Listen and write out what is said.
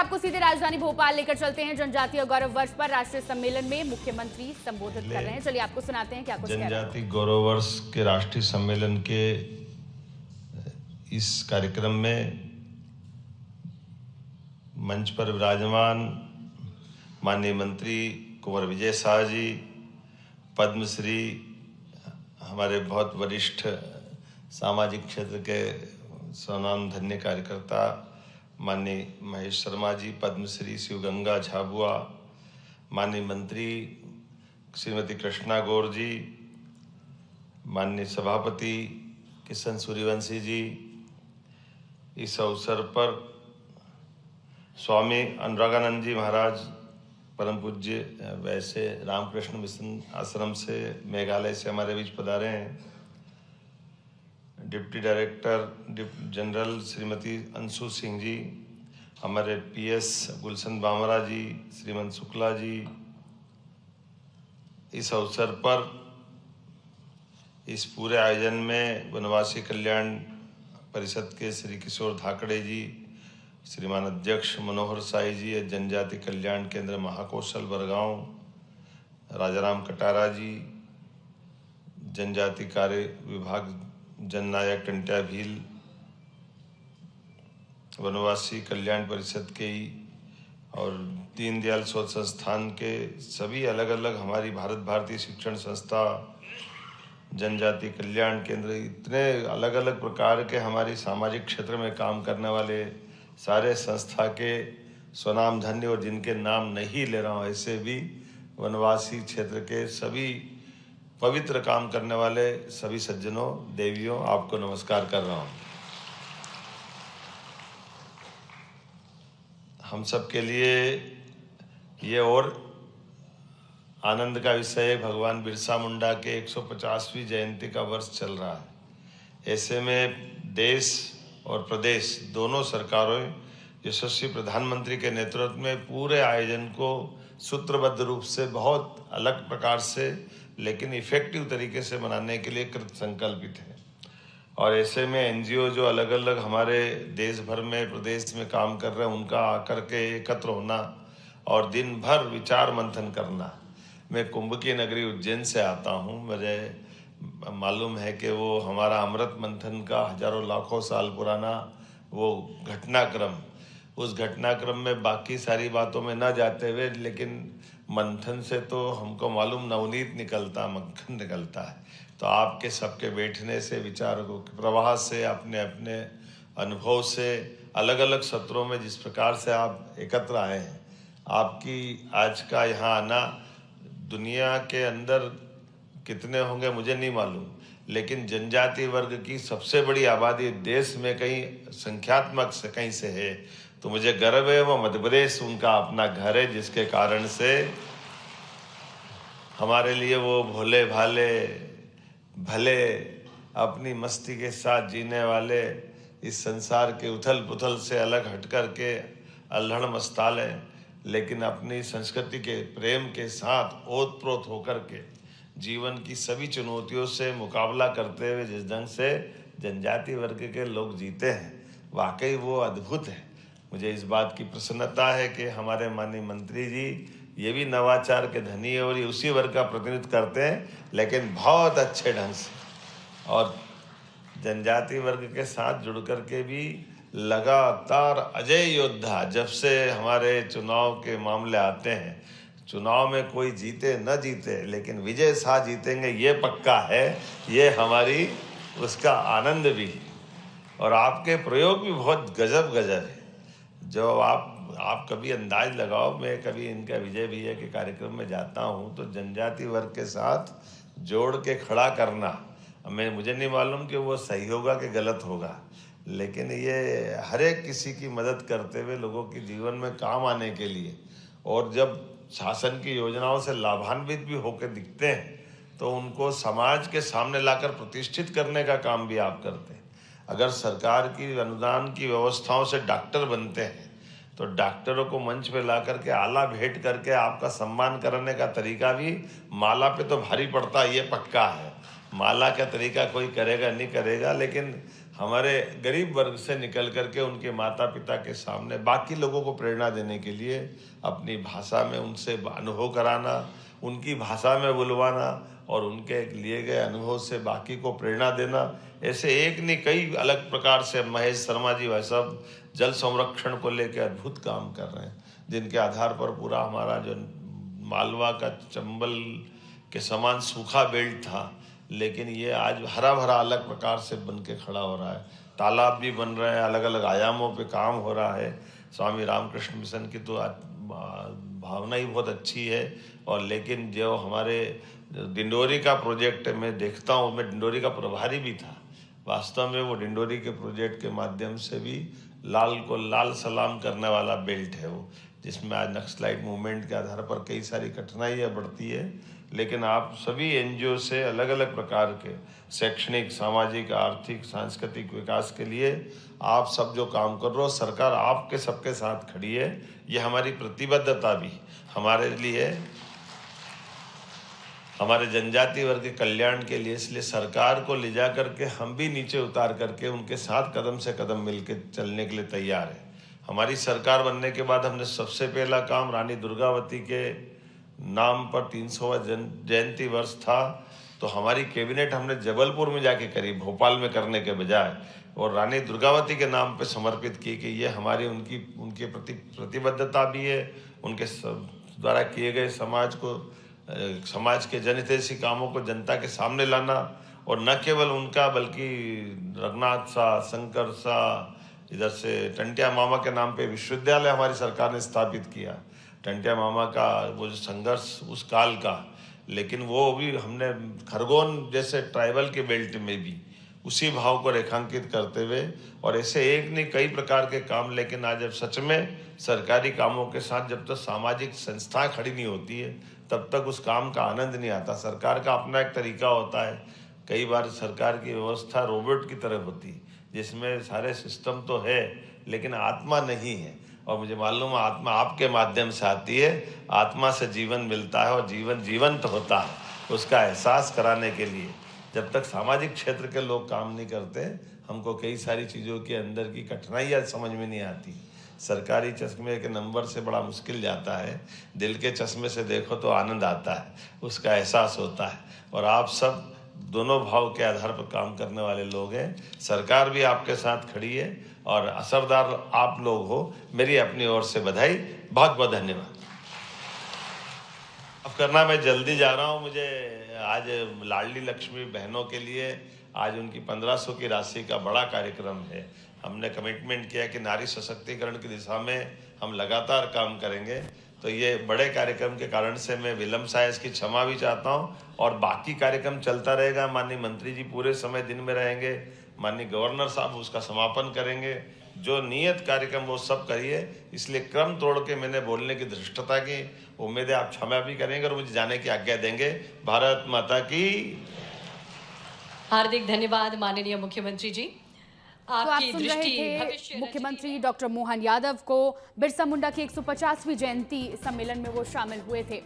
आपको सीधे राजधानी भोपाल लेकर चलते हैं। जनजातीय गौरव वर्ष पर राष्ट्रीय सम्मेलन में मुख्यमंत्री संबोधित कर रहे हैं। चलिए आपको सुनाते हैं क्या कुछ कह रहे हैं। जनजातीय गौरव वर्ष के राष्ट्रीय सम्मेलन के इस कार्यक्रम में मंच पर विराजमान माननीय मंत्री कुंवर विजय शाह जी, पद्मश्री, हमारे बहुत वरिष्ठ सामाजिक क्षेत्र के स्वनामधन्य कार्यकर्ता माननीय महेश शर्मा जी, पद्मश्री शिवगंगा झाबुआ, माननीय मंत्री श्रीमती कृष्णा गौर जी, माननीय सभापति किशन सूर्यवंशी जी, इस अवसर पर स्वामी अनुरागानंद जी महाराज परम पूज्य वैसे रामकृष्ण मिशन आश्रम से मेघालय से हमारे बीच पधारे हैं। Deputy director general Shrimati Anshu Singh ji, हमारे पीएस गुलशन बामरा जी, श्रीमंत शुक्ला जी, इस अवसर पर इस पूरे आयोजन में वनवासी कल्याण परिषद के श्री किशोर धाकड़े जी, श्रीमान अध्यक्ष मनोहर साई जी, जनजाति कल्याण केंद्र महाकौशल बरगांव राजाराम कटारा जी, जनजाति कार्य विभाग जननायक टंट्या भील, वनवासी कल्याण परिषद के ही और दीनदयाल शोध संस्थान के सभी अलग अलग हमारी भारत भारतीय शिक्षण संस्था, जनजाति कल्याण केंद्र, इतने अलग अलग प्रकार के हमारी सामाजिक क्षेत्र में काम करने वाले सारे संस्था के स्वनामधन्य और जिनके नाम नहीं ले रहा हूँ ऐसे भी वनवासी क्षेत्र के सभी पवित्र काम करने वाले सभी सज्जनों, देवियों, आपको नमस्कार कर रहा हूँ। हम सब के लिए ये और आनंद का विषय है, भगवान बिरसा मुंडा के 150वीं जयंती का वर्ष चल रहा है। ऐसे में देश और प्रदेश दोनों सरकारों यशस्वी प्रधानमंत्री के नेतृत्व में पूरे आयोजन को सूत्रबद्ध रूप से बहुत अलग प्रकार से लेकिन इफेक्टिव तरीके से मनाने के लिए कृत संकल्पित है। और ऐसे में एनजीओ जो अलग अलग हमारे देश भर में प्रदेश में काम कर रहे हैं उनका आकर के एकत्र होना और दिन भर विचार मंथन करना। मैं कुंभ की नगरी उज्जैन से आता हूँ, मुझे मालूम है कि वो हमारा अमृत मंथन का हजारों लाखों साल पुराना वो घटनाक्रम, उस घटनाक्रम में बाकी सारी बातों में न जाते हुए लेकिन मंथन से तो हमको मालूम नवनीत निकलता, मक्खन निकलता है। तो आपके सबके बैठने से, विचारों के प्रवाह से, अपने अपने अनुभव से, अलग अलग सत्रों में जिस प्रकार से आप एकत्र आए हैं, आपकी आज का यहाँ आना दुनिया के अंदर कितने होंगे मुझे नहीं मालूम, लेकिन जनजाति वर्ग की सबसे बड़ी आबादी देश में कहीं संख्यात्मक से कहीं से है, तो मुझे गर्व है वो मध्य प्रदेश उनका अपना घर है, जिसके कारण से हमारे लिए वो भोले भाले भले अपनी मस्ती के साथ जीने वाले इस संसार के उथल पुथल से अलग हट कर के अल्हड़ मस्ताल हैं, लेकिन अपनी संस्कृति के प्रेम के साथ ओतप्रोत होकर के जीवन की सभी चुनौतियों से मुकाबला करते हुए जिस ढंग से जनजाति वर्ग के लोग जीते हैं, वाकई वो अद्भुत है। मुझे इस बात की प्रसन्नता है कि हमारे माननीय मंत्री जी ये भी नवाचार के धनी है और ये उसी वर्ग का प्रतिनिधित्व करते हैं, लेकिन बहुत अच्छे ढंग से, और जनजाति वर्ग के साथ जुड़ कर के भी लगातार अजय योद्धा। जब से हमारे चुनाव के मामले आते हैं, चुनाव में कोई जीते न जीते लेकिन विजय शाह जीतेंगे ये पक्का है, ये हमारी उसका आनंद भी है। और आपके प्रयोग भी बहुत गजब गजब है, जो आप कभी अंदाज लगाओ, मैं कभी इनका विजय भैया के कार्यक्रम में जाता हूँ तो जनजाति वर्ग के साथ जोड़ के खड़ा करना, मुझे नहीं मालूम कि वो सही होगा कि गलत होगा, लेकिन ये हर एक किसी की मदद करते हुए लोगों के जीवन में काम आने के लिए, और जब शासन की योजनाओं से लाभान्वित भी होकर दिखते हैं तो उनको समाज के सामने लाकर प्रतिष्ठित करने का काम भी आप करते हैं। अगर सरकार की अनुदान की व्यवस्थाओं से डॉक्टर बनते हैं तो डॉक्टरों को मंच पे ला करके आला भेंट करके आपका सम्मान करने का तरीका भी माला पे तो भारी पड़ता है, ये पक्का है। माला का तरीका कोई करेगा नहीं करेगा, लेकिन हमारे गरीब वर्ग से निकल करके उनके माता पिता के सामने बाकी लोगों को प्रेरणा देने के लिए अपनी भाषा में उनसे अनुभव कराना, उनकी भाषा में बुलवाना और उनके लिए गए अनुभव से बाकी को प्रेरणा देना, ऐसे एक नहीं कई अलग प्रकार से महेश शर्मा जी भाई साहब जल संरक्षण को लेकर अद्भुत काम कर रहे हैं, जिनके आधार पर पूरा हमारा जो मालवा का चंबल के समान सूखा बेल्ट था, लेकिन ये आज हरा भरा अलग प्रकार से बन के खड़ा हो रहा है। तालाब भी बन रहे हैं, अलग अलग आयामों पे काम हो रहा है। स्वामी रामकृष्ण मिशन की तो भावना ही बहुत अच्छी है। और लेकिन जो हमारे डिंडोरी का प्रोजेक्ट मैं देखता हूँ, मैं डिंडोरी का प्रभारी भी था, वास्तव में वो डिंडोरी के प्रोजेक्ट के माध्यम से भी लाल को लाल सलाम करने वाला बेल्ट है वो, जिसमें आज नक्सलाइट मूवमेंट के आधार पर कई सारी कठिनाइयाँ बढ़ती है, लेकिन आप सभी एनजीओ से अलग अलग प्रकार के शैक्षणिक, सामाजिक, आर्थिक, सांस्कृतिक विकास के लिए आप सब जो काम कर रहे हो, सरकार आपके सबके साथ खड़ी है। ये हमारी प्रतिबद्धता भी हमारे लिए, हमारे जनजाति वर्ग के कल्याण के लिए, इसलिए सरकार को ले जा करके हम भी नीचे उतार करके उनके साथ कदम से कदम मिलकर चलने के लिए तैयार है। हमारी सरकार बनने के बाद हमने सबसे पहला काम रानी दुर्गावती के नाम पर 300वां जयंती वर्ष था, तो हमारी कैबिनेट हमने जबलपुर में जाके करी, भोपाल में करने के बजाय, और रानी दुर्गावती के नाम पे समर्पित की कि ये हमारी उनके प्रति प्रतिबद्धता भी है, उनके द्वारा किए गए समाज के जनहितैषी कामों को जनता के सामने लाना, और न केवल उनका बल्कि रघुनाथ शाह, शंकर शाह, इधर से टंटिया मामा के नाम पे विश्वविद्यालय हमारी सरकार ने स्थापित किया। टंटिया मामा का वो जो संघर्ष उस काल का, लेकिन वो भी हमने खरगोन जैसे ट्राइबल के बेल्ट में भी उसी भाव को रेखांकित करते हुए, और ऐसे एक नहीं कई प्रकार के काम। लेकिन आज जब सच में सरकारी कामों के साथ जब तक सामाजिक संस्था खड़ी नहीं होती है, तब तक उस काम का आनंद नहीं आता। सरकार का अपना एक तरीका होता है, कई बार सरकार की व्यवस्था रोबोट की तरह होती, जिसमें सारे सिस्टम तो है लेकिन आत्मा नहीं है। और मुझे मालूम है आत्मा आपके माध्यम से आती है, आत्मा से जीवन मिलता है और जीवन जीवंत होता है। उसका एहसास कराने के लिए जब तक सामाजिक क्षेत्र के लोग काम नहीं करते, हमको कई सारी चीज़ों के अंदर की कठिनाइयाँ समझ में नहीं आती। सरकारी चश्मे के नंबर से बड़ा मुश्किल जाता है, दिल के चश्मे से देखो तो आनंद आता है, उसका एहसास होता है। और आप सब दोनों भाव के आधार पर काम करने वाले लोग हैं। सरकार भी आपके साथ खड़ी है और असरदार आप लोग हो। मेरी अपनी ओर से बधाई, बहुत बहुत धन्यवाद। अब करना, मैं जल्दी जा रहा हूँ। मुझे आज लाडली लक्ष्मी बहनों के लिए आज उनकी 1500 की राशि का बड़ा कार्यक्रम है। हमने कमिटमेंट किया कि नारी सशक्तिकरण की दिशा में हम लगातार काम करेंगे। तो ये बड़े कार्यक्रम के कारण से मैं विलम्ब से इसकी क्षमा भी चाहता हूँ, और बाकी कार्यक्रम चलता रहेगा। माननीय मंत्री जी पूरे समय दिन में रहेंगे, माननीय गवर्नर साहब उसका समापन करेंगे। जो नियत कार्यक्रम वो सब करिए, इसलिए क्रम तोड़ के मैंने बोलने की धृष्टता की। उम्मीद है आप क्षमा भी करेंगे और मुझे जाने की आज्ञा देंगे। भारत माता की। हार्दिक धन्यवाद माननीय मुख्यमंत्री जी। तो आप आपकी सुन रहे दृष्टि थे भविष्य मुख्यमंत्री डॉक्टर मोहन यादव को। बिरसा मुंडा की 150वीं जयंती सम्मेलन में वो शामिल हुए थे।